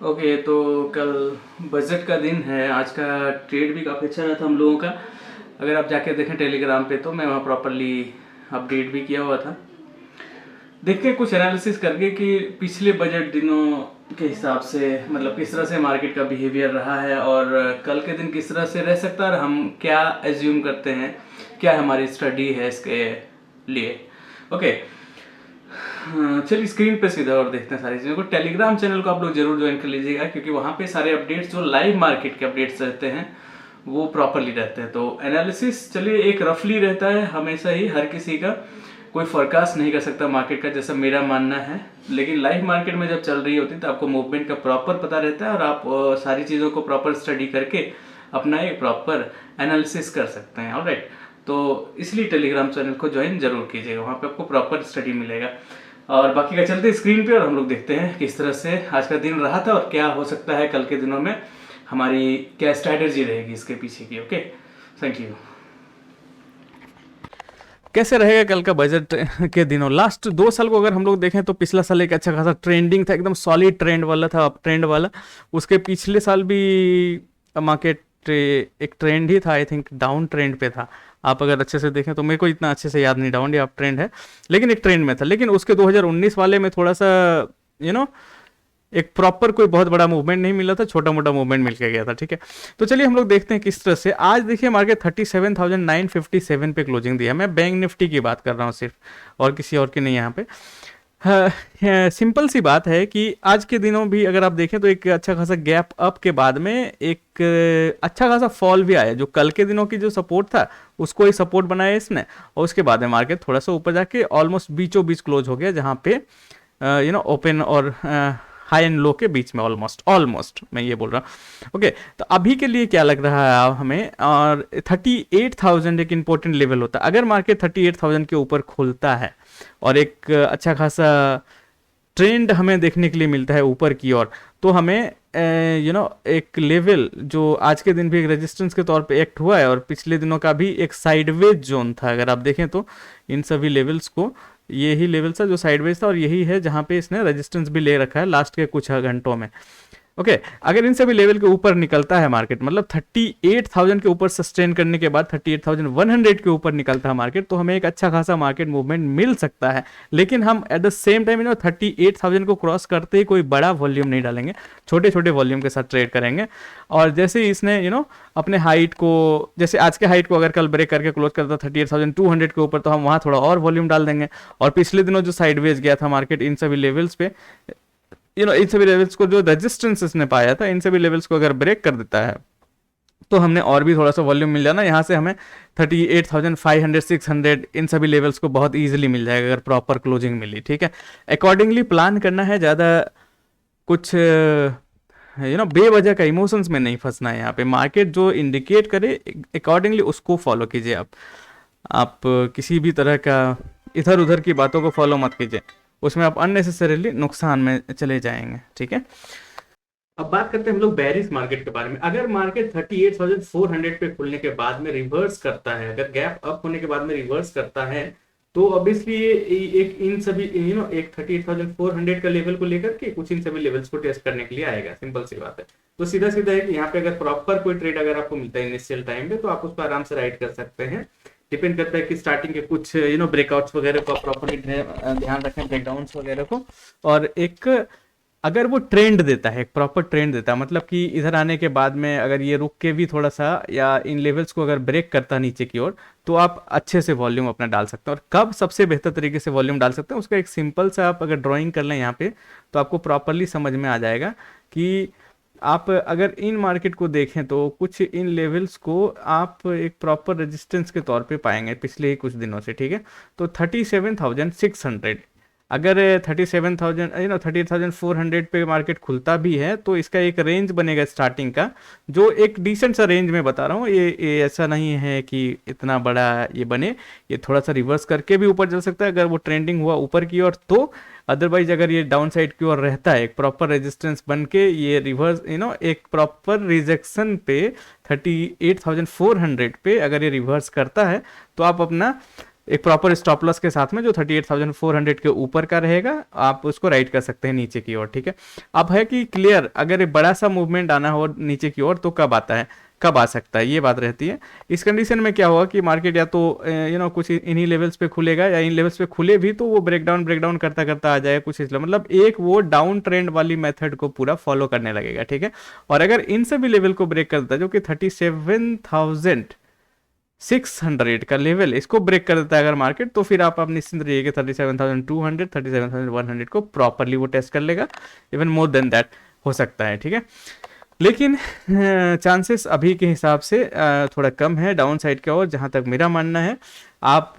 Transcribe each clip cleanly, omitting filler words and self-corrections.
Okay, तो कल budget का दिन है। आज का ट्रेड भी काफ़ी अच्छा रहा था हम लोगों का। अगर आप जाके देखें टेलीग्राम पे तो मैं वहाँ प्रॉपरली अपडेट भी किया हुआ था। देखते हैं कुछ एनालिसिस करके कि पिछले बजट दिनों के हिसाब से मतलब किस तरह से मार्केट का बिहेवियर रहा है और कल के दिन किस तरह से रह सकता है और हम क्या एज्यूम करते हैं, क्या हमारी स्टडी है इसके लिए। ओके, हाँ, चलिए स्क्रीन पे सीधा और देखते हैं सारी चीज़ों को। टेलीग्राम चैनल को आप लोग जरूर ज्वाइन कर लीजिएगा क्योंकि वहाँ पे सारे अपडेट्स जो लाइव मार्केट के अपडेट्स रहते हैं वो प्रॉपरली रहते हैं। तो एनालिसिस चलिए एक रफली रहता है हमेशा ही, हर किसी का कोई फोरकास्ट नहीं कर सकता मार्केट का, जैसा मेरा मानना है। लेकिन लाइव मार्केट में जब चल रही होती है तो आपको मूवमेंट का प्रॉपर पता रहता है और आप सारी चीज़ों को प्रॉपर स्टडी करके अपना एक प्रॉपर एनालिसिस कर सकते हैं। ऑलराइट, तो इसलिए टेलीग्राम चैनल को ज्वाइन जरूर कीजिएगा, वहाँ पे आपको प्रॉपर स्टडी मिलेगा। और बाकी का चलते स्क्रीन पे और हम लोग देखते हैं किस तरह से आज का दिन रहा था और क्या हो सकता है कल के दिनों में, हमारी क्या स्ट्रैटेजी रहेगी इसके पीछे की। Okay, thank you. कैसे रहेगा कल का बजट के दिनों? लास्ट 2 साल को अगर हम लोग देखें तो पिछला साल एक अच्छा खासा ट्रेंडिंग था, एकदम सॉलिड ट्रेंड वाला था, अप ट्रेंड वाला। उसके पिछले साल भी मार्केट एक ट्रेंड ही था, आई थिंक डाउन ट्रेंड पे था। आप अगर अच्छे से देखें तो मेरे को इतना अच्छे से याद नहीं डाउन या अप ट्रेंड है, लेकिन एक ट्रेंड में था। लेकिन उसके 2019 वाले में थोड़ा सा यू नो एक प्रॉपर कोई बहुत बड़ा मूवमेंट नहीं मिला था, छोटा मोटा मूवमेंट मिल के गया था। ठीक है, तो चलिए हम लोग देखते हैं किस तरह से। आज देखिए मार्केट 37,957 पे क्लोजिंग दिया। मैं बैंक निफ्टी की बात कर रहा हूँ सिर्फ, और किसी और की नहीं यहाँ पे। हाँ, सिंपल सी बात है कि आज के दिनों भी अगर आप देखें तो एक अच्छा खासा गैप अप के बाद में एक अच्छा खासा फॉल भी आया, जो कल के दिनों की जो सपोर्ट था उसको ही सपोर्ट बनाया इसने। और उसके बाद में मार्केट थोड़ा सा ऊपर जाके ऑलमोस्ट बीचों बीच क्लोज हो गया, जहाँ पे ओपन और हाई एंड लो के बीच में, ऑलमोस्ट ऑलमोस्ट मैं ये बोल रहा हूँ। ओके, तो अभी के लिए क्या लग रहा है हमें, और 38,000 एक इंपॉर्टेंट लेवल होता है। अगर मार्केट 38,000 के ऊपर खुलता है और एक अच्छा खासा ट्रेंड हमें देखने के लिए मिलता है ऊपर की ओर, तो हमें एक लेवल जो आज के दिन भी एक रेजिस्टेंस के तौर पे एक्ट हुआ है, और पिछले दिनों का भी एक साइडवेज जोन था। अगर आप देखें तो इन सभी लेवल्स को, यही लेवल था जो साइडवेज था, और यही है जहां पे इसने रेजिस्टेंस भी ले रखा है लास्ट के कुछ घंटों में। ओके, अगर इन सभी लेवल के ऊपर निकलता है मार्केट, मतलब 38,000 के ऊपर सस्टेन करने के बाद 38,100 के ऊपर निकलता है मार्केट, तो हमें एक अच्छा खासा मार्केट मूवमेंट मिल सकता है। लेकिन हम एट द सेम टाइम 38,000 को क्रॉस करते ही कोई बड़ा वॉल्यूम नहीं डालेंगे, छोटे छोटे वॉल्यूम के साथ ट्रेड करेंगे। और जैसे ही इसने अपने हाइट को, जैसे आज के हाइट को अगर कल ब्रेक करके क्लोज करता 38,200 के ऊपर, तो हम वहां थोड़ा और वॉल्यूम डाल देंगे। और पिछले दिनों जो साइडवेज गया था मार्केट इन सभी लेवल्स पे, इन सभी लेवल्स को जो रेजिस्टेंस इसने पाया था, इन सभी लेवल्स को अगर ब्रेक कर देता है तो हमने और भी थोड़ा सा वॉल्यूम मिल जाना। यहाँ से हमें 38,500 600 इन सभी लेवल्स को बहुत इजीली मिल जाएगा अगर प्रॉपर क्लोजिंग मिली। ठीक है, अकॉर्डिंगली प्लान करना है, ज़्यादा कुछ बेवजह का इमोशंस में नहीं फंसना है। यहाँ पे मार्केट जो इंडिकेट करे अकॉर्डिंगली उसको फॉलो कीजिए। आप किसी भी तरह का इधर उधर की बातों को फॉलो मत कीजिए, उसमें आप अननेसेसरीली नुकसान में चले जाएंगे। ठीक है, अब बात करते हैं हम लोग बेरिश मार्केट के बारे में। अगर मार्केट 38,400 पे खुलने के बाद में रिवर्स करता है, अगर गैप अप होने के बाद में रिवर्स करता है, तो ऑब्वियसली एक इन सभी एक 38,400 का लेवल को लेकर के कुछ इन सभी लेवल्स को टेस्ट करने के लिए आएगा। सिंपल सी बात है। तो सीधा सीधा है कि यहाँ पे अगर प्रॉपर कोई ट्रेड अगर आपको मिलता है इनिशियल टाइम पे, तो आप उस पर आराम से राइड कर सकते हैं। डिपेंड करता है कि स्टार्टिंग के कुछ ब्रेकआउट्स वगैरह को प्रॉपरली ध्यान रखें, ब्रेकडाउन्स वगैरह को। और एक अगर वो ट्रेंड देता है, एक प्रॉपर ट्रेंड देता है, मतलब कि इधर आने के बाद में अगर ये रुक के भी थोड़ा सा या इन लेवल्स को अगर ब्रेक करता है नीचे की ओर, तो आप अच्छे से वॉल्यूम अपना डाल सकते हैं। और कब सबसे बेहतर तरीके से वॉल्यूम डाल सकते हैं उसका एक सिंपल सा आप अगर ड्राइंग कर लें यहाँ पे, तो आपको प्रॉपरली समझ में आ जाएगा कि आप अगर इन मार्केट को देखें तो कुछ इन लेवल्स को आप एक प्रॉपर रेजिस्टेंस के तौर पे पाएंगे पिछले ही कुछ दिनों से। ठीक है, तो 37,600, अगर 37,000 38,400 पे मार्केट खुलता भी है तो इसका एक रेंज बनेगा स्टार्टिंग का, जो एक डिसेंट सा रेंज में बता रहा हूँ। ये ऐसा नहीं है कि इतना बड़ा ये बने, ये थोड़ा सा रिवर्स करके भी ऊपर चल सकता है अगर वो ट्रेंडिंग हुआ ऊपर की ओर तो। अदरवाइज अगर ये डाउन साइड की ओर रहता है, एक प्रॉपर रेजिस्टेंस बन के ये रिवर्स एक प्रॉपर रिजेक्शन पे 38,400 पे अगर ये रिवर्स करता है, तो आप अपना एक प्रॉपर स्टॉप लॉस के साथ में जो 38,400 के ऊपर का रहेगा, आप उसको राइट कर सकते हैं नीचे की ओर, ठीक है। अब है कि क्लियर, अगर एक बड़ा सा मूवमेंट आना हो नीचे की ओर तो कब आता है, कब आ सकता है, ये बात रहती है। इस कंडीशन में क्या होगा कि मार्केट या तो कुछ इन्हीं लेवल्स पे खुलेगा, या इन लेवल्स पे खुले भी तो वो ब्रेकडाउन करता करता आ जाएगा कुछ इसलिए, मतलब एक वो डाउन ट्रेंड वाली मेथड को पूरा फॉलो करने लगेगा, ठीक है। और अगर इन सभी लेवल को ब्रेक करता है, जो कि 37,600 का लेवल, इसको ब्रेक कर देता है अगर मार्केट, तो फिर आप निश्चिंत रहिए कि 37,200 37,100 को प्रॉपरली वो टेस्ट कर लेगा, इवन मोर देन दैट हो सकता है, ठीक है। लेकिन चांसेस अभी के हिसाब से थोड़ा कम है डाउन साइड की ओर, जहां तक मेरा मानना है। आप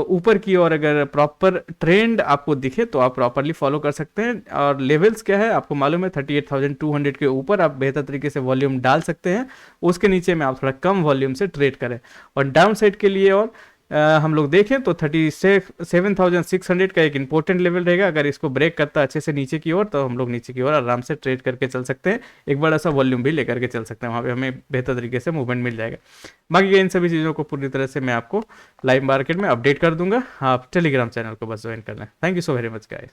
ऊपर की ओर अगर प्रॉपर ट्रेंड आपको दिखे तो आप प्रॉपरली फॉलो कर सकते हैं। और लेवल्स क्या है आपको मालूम है, 38,200 के ऊपर आप बेहतर तरीके से वॉल्यूम डाल सकते हैं, उसके नीचे में आप थोड़ा कम वॉल्यूम से ट्रेड करें। और डाउन साइड के लिए और हम लोग देखें तो 37,600 का एक इंपॉर्टेंट लेवल रहेगा। अगर इसको ब्रेक करता है अच्छे से नीचे की ओर, तो हम लोग नीचे की ओर आराम से ट्रेड करके चल सकते हैं, एक बड़ा सा वॉल्यूम भी लेकर के चल सकते हैं, वहाँ पे हमें बेहतर तरीके से मूवमेंट मिल जाएगा। बाकी इन सभी चीज़ों को पूरी तरह से मैं आपको लाइव मार्केट में अपडेट कर दूंगा, आप टेलीग्राम चैनल को बस ज्वाइन कर लें। Thank you so very much guys.